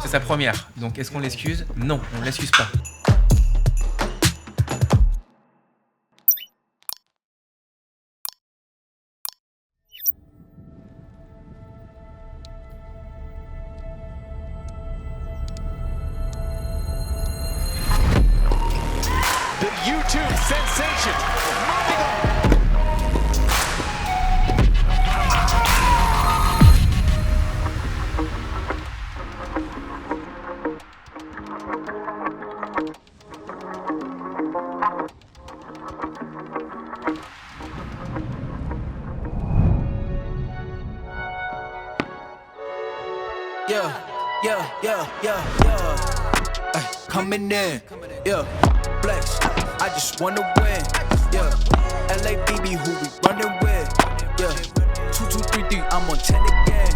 sa première. Donc est-ce qu'on l'excuse? Non, on ne l'excuse pas. The YouTube sensation. Moving on. Ay, coming in, yeah. Flex, I just wanna win, yeah. LABB, who we running with, yeah. 2, 2, 3, 3, I'm on 10 again.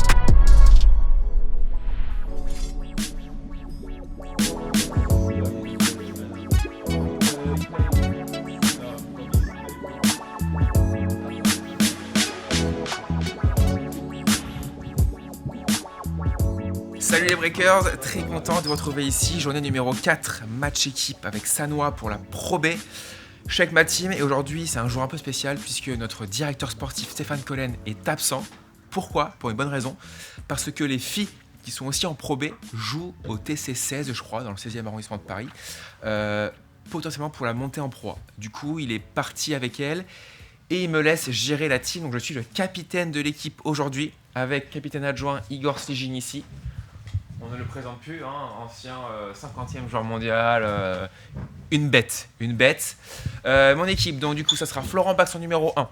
Salut les Breakers, très content de vous retrouver ici, journée numéro 4, match équipe avec Sanwa pour la Pro B. Je suis avec ma team et aujourd'hui c'est un jour un peu spécial puisque notre directeur sportif Stéphane Collen est absent. Pourquoi? Pour une bonne raison, parce que les filles qui sont aussi en Pro B jouent au TC16 je crois, dans le 16e arrondissement de Paris, potentiellement pour la montée en Pro A. Du coup il est parti avec elle et il me laisse gérer la team, donc je suis le capitaine de l'équipe aujourd'hui avec capitaine adjoint Igor Slijin ici. On ne le présente plus, hein, ancien 50e joueur mondial, une bête. Mon équipe, donc du coup, ça sera Florent Bax en numéro 1,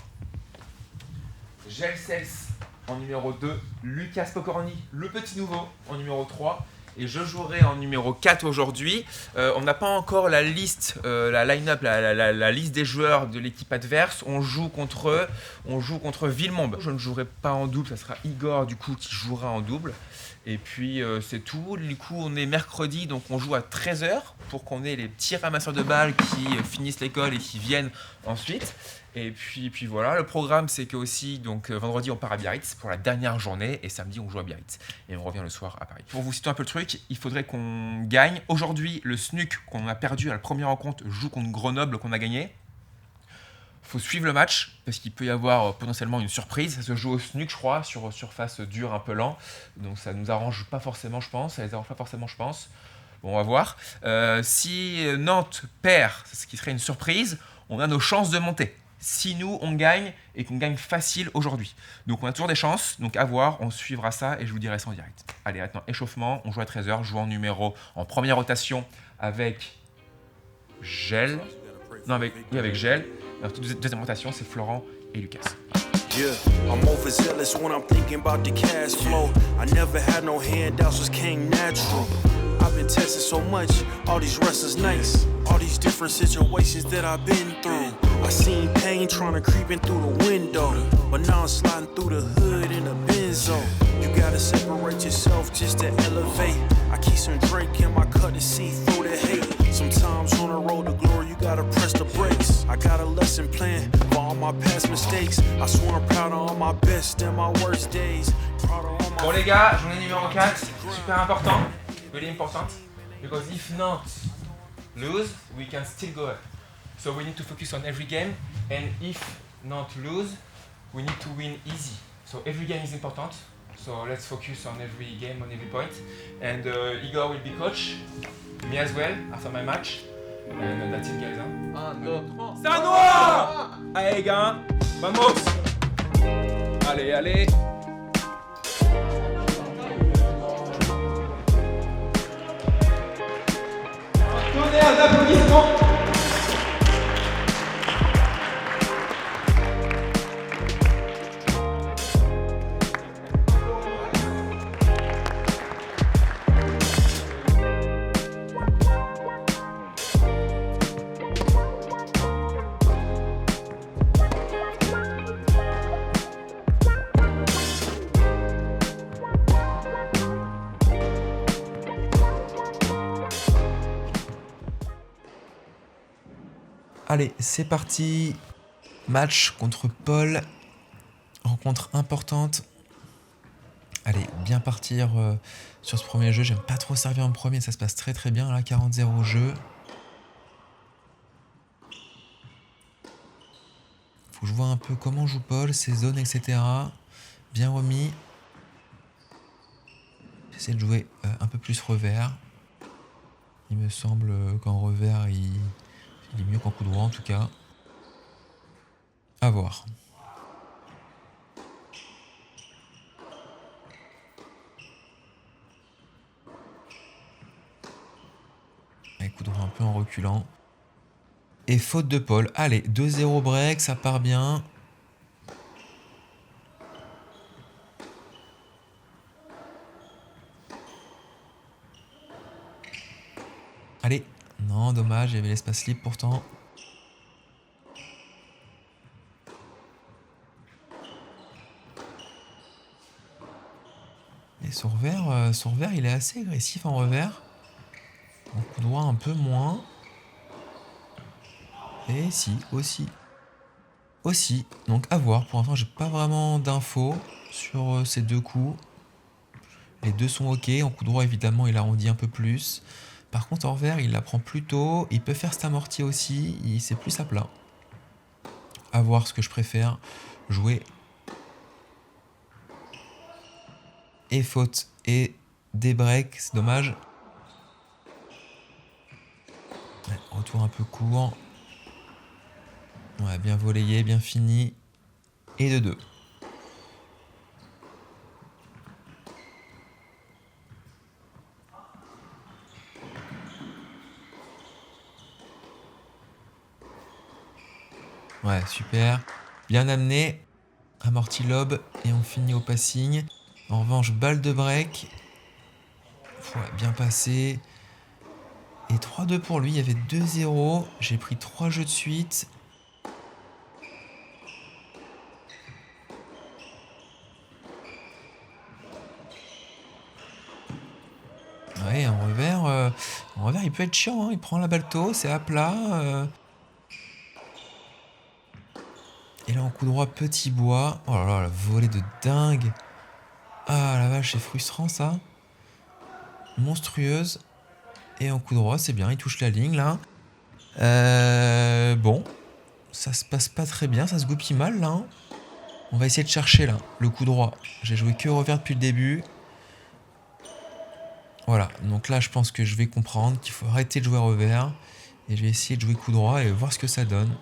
Gel Sels en numéro 2, Lucas Pokorny, le petit nouveau, en numéro 3, et je jouerai en numéro 4 aujourd'hui. On n'a pas encore la liste, la line-up, la liste des joueurs de l'équipe adverse. On joue contre Villemomble. Je ne jouerai pas en double, ça sera Igor du coup qui jouera en double. Et puis c'est tout. Du coup on est mercredi, donc on joue à 13h pour qu'on ait les petits ramasseurs de balles qui finissent l'école et qui viennent ensuite. Et puis voilà, le programme c'est que aussi, donc vendredi on part à Biarritz pour la dernière journée et samedi on joue à Biarritz et on revient le soir à Paris. Pour vous situer un peu le truc, il faudrait qu'on gagne. Aujourd'hui le SNUC qu'on a perdu à la première rencontre joue contre Grenoble qu'on a gagné. Faut suivre le match parce qu'il peut y avoir potentiellement une surprise. Ça se joue au SNUC je crois, sur surface dure un peu lent, donc ça nous arrange pas forcément je pense, ça les arrange pas forcément je pense. Bon on va voir. Si Nantes perd, ce qui serait une surprise, on a nos chances de monter. Si nous on gagne et qu'on gagne facile aujourd'hui. Donc on a toujours des chances, donc à voir, on suivra ça et je vous dirai ça en direct. Allez maintenant échauffement, on joue à 13h, joue en première rotation avec Gel. Non avec Gel. Alors deuxième rotation c'est Florent et Lucas. Yeah, I'm overzealous when I'm thinking about the cash flow. I never had no handouts, just came natural. I've been tested so much, all these wrestlers nice. All these different situations that I've been through. I seen pain trying to creep in through the window, but now I'm sliding through the hood in a Benzo. You gotta separate yourself just to elevate. I keep some Drake in my cut to see through the hate. Sometimes on the road to glory you gotta press the brakes. I got a lesson plan for all my past mistakes. I swear I'm proud of all my best and my worst days. Bon les gars, journée numéro 4, super important, really important, because if not lose, we can still go up. So we need to focus on every game, and if not lose, we need to win easy. So every game is important, so let's focus on every game, on every point. And Igor will be coach, me as well, after my match. And that's it guys. Hein. 1, 2, 3. Sanwa! Allez les gars, vamos! Allez. Donnez un applaudissement. Allez, c'est parti. Match contre Paul. Rencontre importante. Allez, bien partir sur ce premier jeu. J'aime pas trop servir en premier, ça se passe très très bien là, 40-0 au jeu. Faut que je vois un peu comment joue Paul, ses zones, etc. Bien remis. J'essaie de jouer un peu plus revers. Il me semble qu'en revers, il est mieux qu'en coup droit en tout cas. À voir. Avec coup droit un peu en reculant. Et faute de Paul. Allez, 2-0 break, ça part bien. Allez. Non, dommage, il y avait l'espace libre pourtant. Et sur revers, il est assez agressif en revers. En coup droit, un peu moins. Et si, aussi. Aussi. Donc à voir. Pour l'instant, j'ai pas vraiment d'infos sur ces deux coups. Les deux sont ok. En coup droit, évidemment, il arrondit un peu plus. Par contre, en revers, il la prend plus tôt. Il peut faire cet amorti aussi. C'est plus à plat. À voir ce que je préfère. Jouer. Et faute. Et des breaks. C'est dommage. Ouais, retour un peu court. Ouais, bien volleyé, bien fini. Et de 2. Ouais, super. Bien amené. Amorti lob. Et on finit au passing. En revanche, balle de break. Ouais, bien passé. Et 3-2 pour lui. Il y avait 2-0. J'ai pris 3 jeux de suite. Ouais, en revers, il peut être chiant. Hein. Il prend la balle tôt. C'est à plat. Et là, en coup droit, petit bois. Oh là là, la volée de dingue. Ah la vache, c'est frustrant ça. Monstrueuse. Et en coup droit, c'est bien, il touche la ligne là. Bon, ça se passe pas très bien, ça se goupille mal là. Hein. On va essayer de chercher là, le coup droit. J'ai joué que revers depuis le début. Voilà, donc là je pense que je vais comprendre qu'il faut arrêter de jouer revers. Et je vais essayer de jouer coup droit et voir ce que ça donne.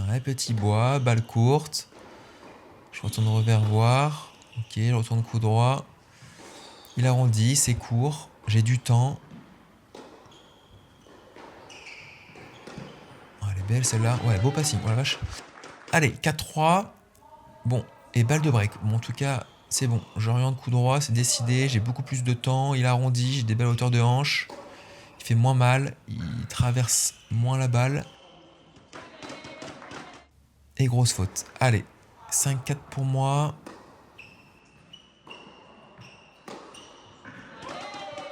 Ouais, petit bois, balle courte. Je retourne revers voir. Ok, je retourne coup droit. Il arrondit, c'est court. J'ai du temps. Oh, elle est belle celle-là. Ouais, beau passing. Oh la vache. Allez, 4-3. Bon, et balle de break. Bon, en tout cas, c'est bon. J'oriente coup droit, c'est décidé. J'ai beaucoup plus de temps. Il arrondit, j'ai des belles hauteurs de hanche. Il fait moins mal. Il traverse moins la balle. Et grosse faute. Allez, 5-4 pour moi.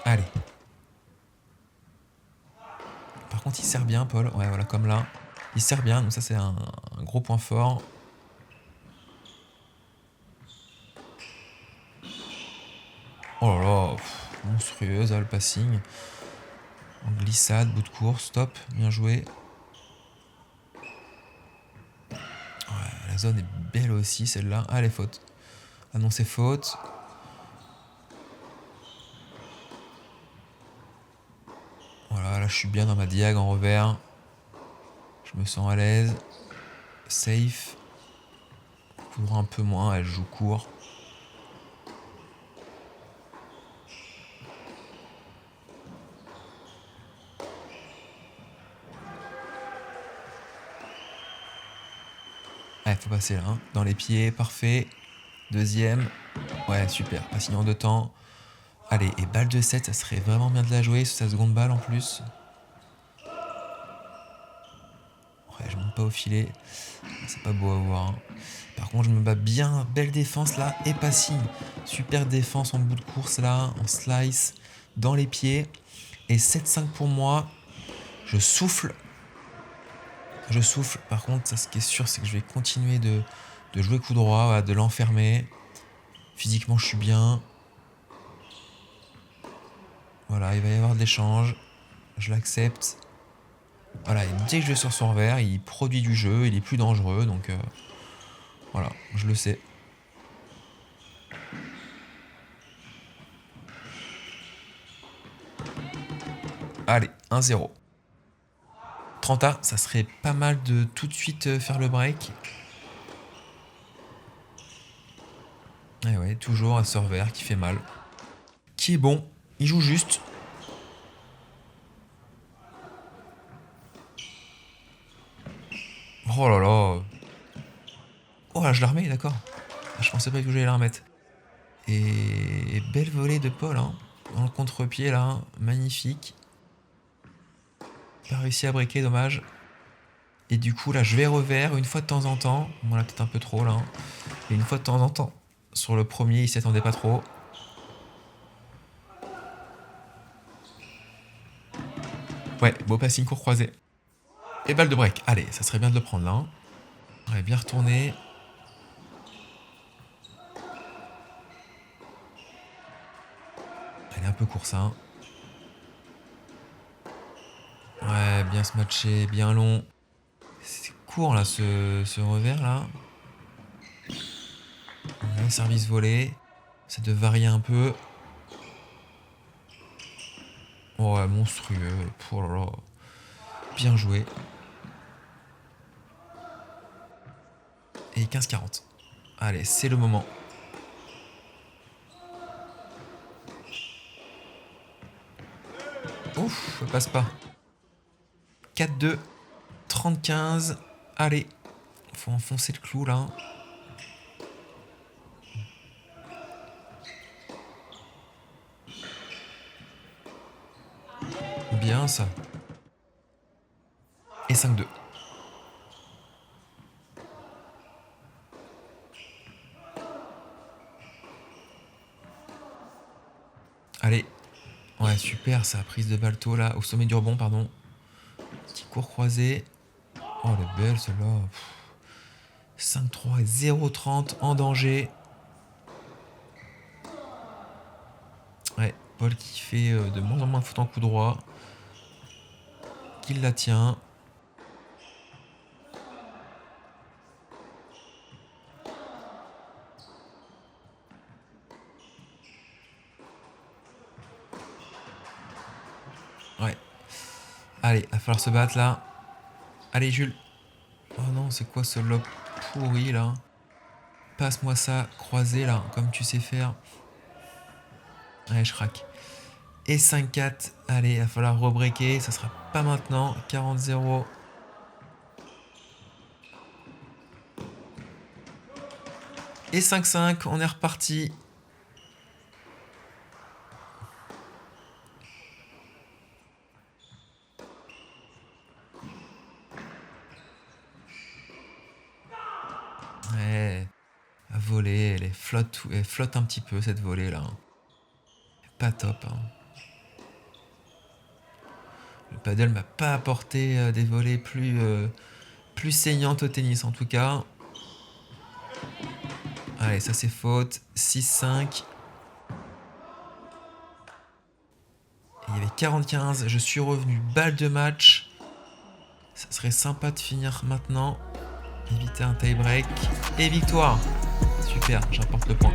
Allez. Par contre, il sert bien, Paul. Ouais, voilà, comme là. Il sert bien, donc ça, c'est un gros point fort. Oh là là, monstrueuse, le passing. En glissade, bout de course, stop, bien joué. Ouais, la zone est belle aussi, celle-là. Ah, les fautes. Ah non, c'est faute. Voilà, là je suis bien dans ma diag en revers. Je me sens à l'aise. Safe. Coup droit un peu moins, elle joue court. Ouais, faut passer là, hein. Dans les pieds, parfait. Deuxième. Ouais, super, passing en 2 temps. Allez, et balle de 7, ça serait vraiment bien de la jouer sur sa seconde balle en plus. Ouais, je monte pas au filet. C'est pas beau à voir. Hein. Par contre, je me bats bien. Belle défense là et passing. Super défense en bout de course là, en slice, dans les pieds. Et 7-5 pour moi. Je souffle. Par contre, ça, ce qui est sûr, c'est que je vais continuer de de jouer coup droit, voilà, de l'enfermer. Physiquement, je suis bien. Voilà, il va y avoir de l'échange. Je l'accepte. Voilà, et dès que je vais sur son revers, il produit du jeu, il est plus dangereux, donc voilà, je le sais. Allez, 1-0. 30A, ça serait pas mal de tout de suite faire le break. Et ouais, toujours un serveur qui fait mal. Qui est bon, il joue juste. Oh là là. Oh là, je la remets, d'accord. Je pensais pas que j'allais la remettre. Et belle volée de Paul, hein. Dans le contre-pied, là, hein. Magnifique. Pas réussi à breaker, dommage. Et du coup, là, je vais revers une fois de temps en temps. Bon, là, peut-être un peu trop, là. Hein. Et une fois de temps en temps. Sur le premier, il s'y attendait pas trop. Ouais, beau passing court croisé. Et balle de break. Allez, ça serait bien de le prendre, là. Hein. Ouais, bien retourné. Elle est un peu court, ça. Hein. Ouais, bien se matcher, bien long. C'est court, là, ce revers, là. Ouais, service volé. C'est de varier un peu. Oh, ouais, monstrueux. Oh là là. Bien joué. Et 15-40. Allez, c'est le moment. Ouf, ça passe pas. 4-2. 30-15. Allez. Faut enfoncer le clou, là. Bien, ça. Et 5-2. Allez. Ouais, super, ça. Prise de balle tôt, là. Au sommet du rebond, pardon. Petit court croisé. Oh, elle est belle, celle-là. 5-3 et 0-30 en danger. Ouais, Paul qui fait de moins en moins de fautes en coup droit. Qu'il la tient. Ouais. Allez, va falloir se battre là. Allez, Jules. Oh non, c'est quoi ce lob pourri là? Passe-moi ça, croisé là, comme tu sais faire. Ouais, je craque. Et 5-4. Allez, il va falloir rebreaker. Ça sera pas maintenant. 40-0. Et 5-5. On est reparti. Ouais. La volée, elle flotte un petit peu cette volée là. Pas top. Hein. Le paddle m'a pas apporté des volées plus saignantes au tennis en tout cas. Allez, ça c'est faute. 6-5. Il y avait 40-15. Je suis revenu. Balle de match. Ça serait sympa de finir maintenant. Éviter un tie break. Et victoire. Super, j'apporte le point.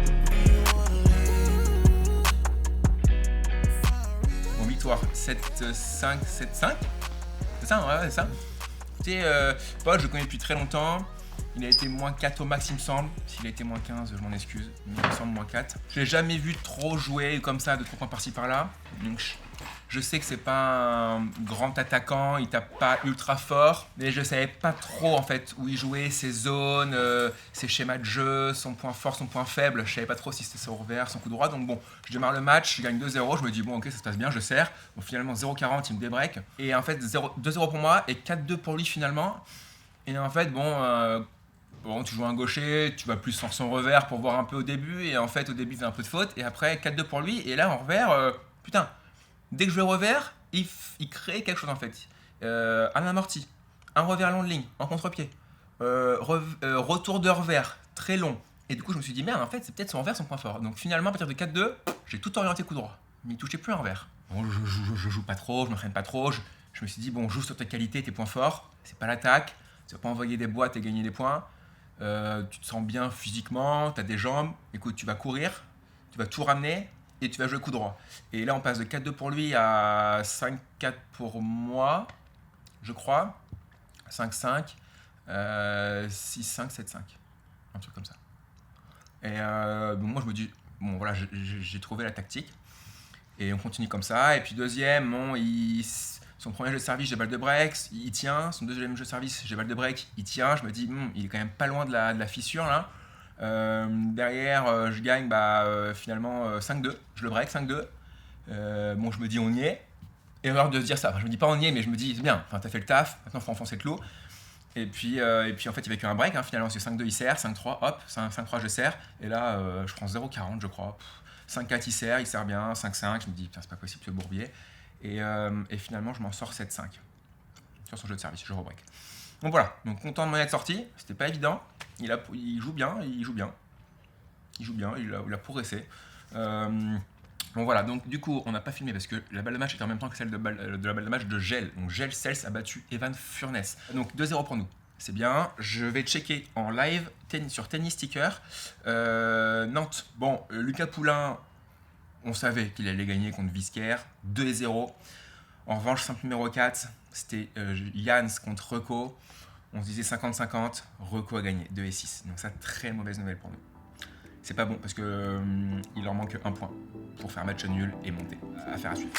Bon, victoire 7-5, 7-5. C'est ça, ouais, c'est ça. Tu sais, Paul, je le connais depuis très longtemps. Il a été moins 4 au max, il me semble. S'il a été moins 15, je m'en excuse. Mais il me semble moins 4. Je l'ai jamais vu trop jouer comme ça, de 3 points par-ci par-là. Donc, je sais que c'est pas un grand attaquant, il tape pas ultra fort. Mais je savais pas trop en fait où il jouait, ses zones, ses schémas de jeu, son point fort, son point faible. Je savais pas trop si c'était son revers, son coup droit. Donc bon, je démarre le match, je gagne 2-0. Je me dis bon, ok, ça se passe bien, je sers. Bon, finalement, 0-40, il me débreak. Et en fait, 2-0 pour moi et 4-2 pour lui finalement. Et en fait, bon, tu joues un gaucher, tu vas plus sur son revers pour voir un peu au début. Et en fait, au début, il fait un peu de faute. Et après, 4-2 pour lui. Et là, en revers, putain, dès que je vais revers, il crée quelque chose en fait. Un amorti, un revers long de ligne, en contre-pied. Retour de revers, très long. Et du coup, je me suis dit, merde, en fait, c'est peut-être son revers son point fort. Donc finalement, à partir de 4-2, j'ai tout orienté coup droit. Mais il touchait plus un revers. Bon, je joue pas trop, je m'entraîne pas trop. Je me suis dit, bon, joue sur tes qualités, tes points forts. C'est pas l'attaque. Tu vas pas envoyer des boîtes et gagner des points. Tu te sens bien physiquement, tu as des jambes. Écoute, tu vas courir, tu vas tout ramener et tu vas jouer coup droit. Et là, on passe de 4-2 pour lui à 5-4 pour moi, je crois. 5-5, 6-5, 7-5. Un truc comme ça. Et bon, moi, je me dis, bon, voilà, j'ai trouvé la tactique. Et on continue comme ça. Et puis deuxième, bon, son premier jeu de service, j'ai balle de break, il tient. Son deuxième jeu de service, j'ai balle de break, il tient. Je me dis, il est quand même pas loin de la fissure là. Derrière, je gagne finalement 5-2. Je le break 5-2. Bon, je me dis, on y est. Erreur de se dire ça. Enfin, je me dis pas on y est, mais je me dis, c'est bien. Enfin, t'as fait le taf. Maintenant, faut enfoncer le clou. Et puis en fait, il n'y avait qu'un break. Hein, finalement, c'est 5-2, il sert. 5-3, hop. 5-3, je sers. Et là, je prends 0,40, je crois. 5-4, il sert bien. 5-5, je me dis, putain, c'est pas possible, ce bourbier. Et finalement, je m'en sors 7-5 sur son jeu de service, je rebreak. Donc voilà, donc content de m'en être sorti, c'était pas évident. Il joue bien, il a progressé. Bon voilà, donc du coup, on n'a pas filmé parce que la balle de match était en même temps que celle de la balle de match de Gel. Donc Gel Cels a battu Evan Furness. Donc 2-0 pour nous. C'est bien, je vais checker en live sur Tennis Sticker. Nantes, bon, Lucas Poulain, on savait qu'il allait gagner contre Visquer, 2-0. En revanche, simple numéro 4, c'était Jans contre Reco. On se disait 50-50, Reco a gagné 2-6. Donc ça, très mauvaise nouvelle pour nous. C'est pas bon parce que il leur manque un point pour faire match nul et monter. Affaire à suivre.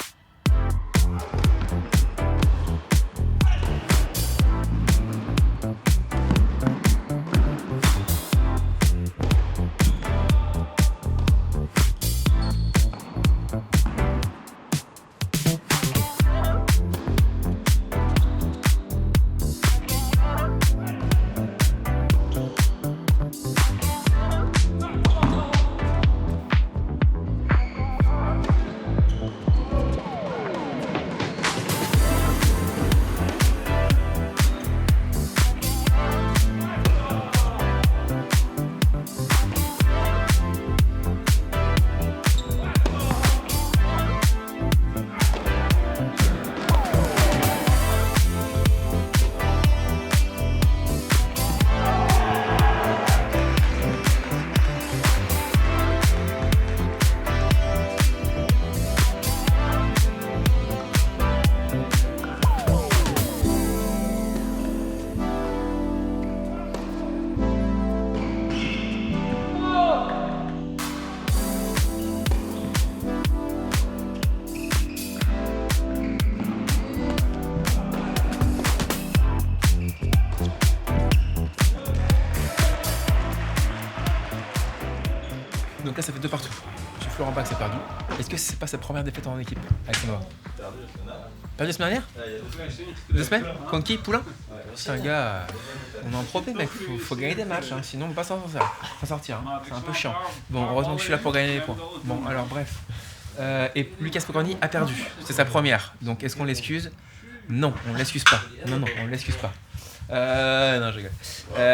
Donc là, ça fait 2 partout. Sur Florent Bach, c'est perdu. Est-ce que c'est pas sa première défaite en équipe avec Sanoa? Perdu la semaine dernière? 2 semaines? Contre qui? Poulain? C'est un gars. On est en pro, mec. Faut gagner des matchs, hein. Sinon on peut pas s'en sortir. Hein. C'est un peu chiant. Bon, heureusement que je suis là pour gagner des points. Bon, alors bref. Et Lucas Pocorni a perdu. C'est sa première. Donc est-ce qu'on l'excuse? Non, on l'excuse pas. Non, on l'excuse pas. Non, je rigole.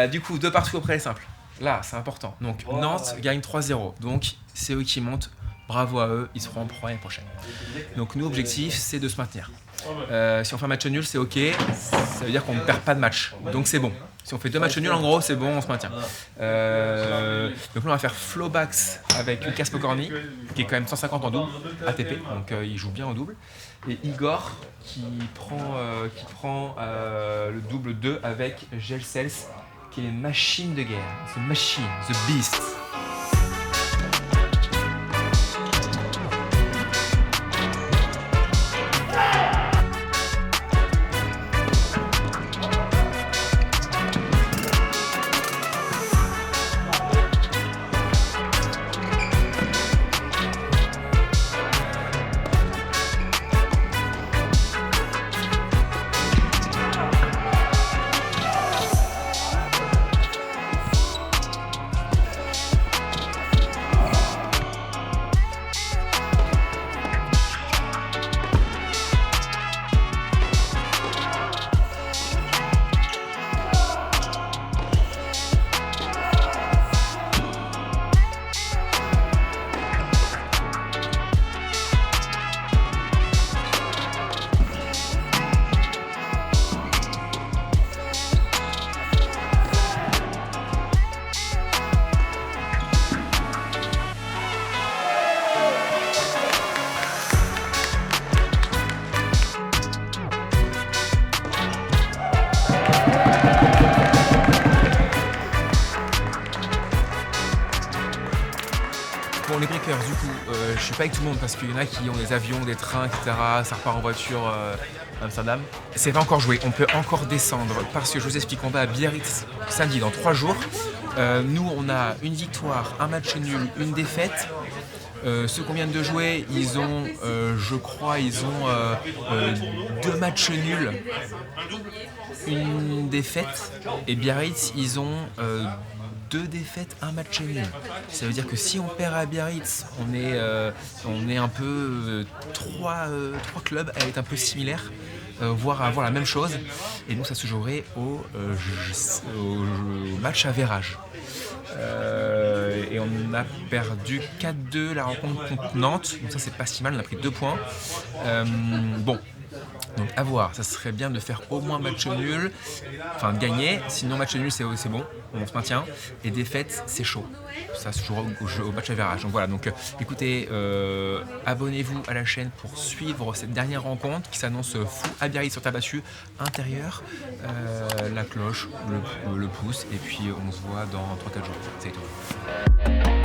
Du coup, 2 partout après les simples. Là, c'est important. Donc, Nantes gagne 3-0. Donc, c'est eux qui montent. Bravo à eux. Ils seront en pro l'année prochaine. Donc, nous, objectif, c'est de se maintenir. Si on fait un match nul, c'est OK. Ça veut dire qu'on ne perd pas de match. Donc, c'est bon. Si on fait 2 matchs nuls, en gros, c'est bon, on se maintient. Donc, là, on va faire Flowbacks avec Lucas Pocorni, qui est quand même 150 en double, ATP. Donc, il joue bien en double. Et Igor, qui prend le double 2 avec Gel Cels, qui est machine de guerre. C'est machine, the beast. Bon, les breakers, du coup, je suis pas avec tout le monde parce qu'il y en a qui ont des avions, des trains, etc. Ça repart en voiture à Amsterdam. C'est pas encore joué, on peut encore descendre parce que je vous explique, on va à Biarritz samedi dans 3 jours. Nous, on a une victoire, un match nul, une défaite. Ceux qu'on vient de jouer, ils ont, je crois, 2 matchs nuls, une défaite. Et Biarritz, ils ont 2 défaites, un match nul. Ça veut dire que si on perd à Biarritz, on est un peu 3 clubs à être un peu similaires, voire à avoir la même chose. Et nous, ça se jouerait au match à verrage. Et on a perdu 4-2 la rencontre contre Nantes, donc ça c'est pas si mal, on a pris 2 points. Bon, donc à voir, ça serait bien de faire au moins match nul, enfin de gagner, sinon match nul c'est bon, on se maintient, et défaite c'est chaud, ça se jouera au match à verrage. Donc voilà, donc écoutez, abonnez-vous à la chaîne pour suivre cette dernière rencontre qui s'annonce fou à Biarritz sur terre battue, intérieur, la cloche, le pouce, et puis on se voit dans 3-4 jours. C'est tout.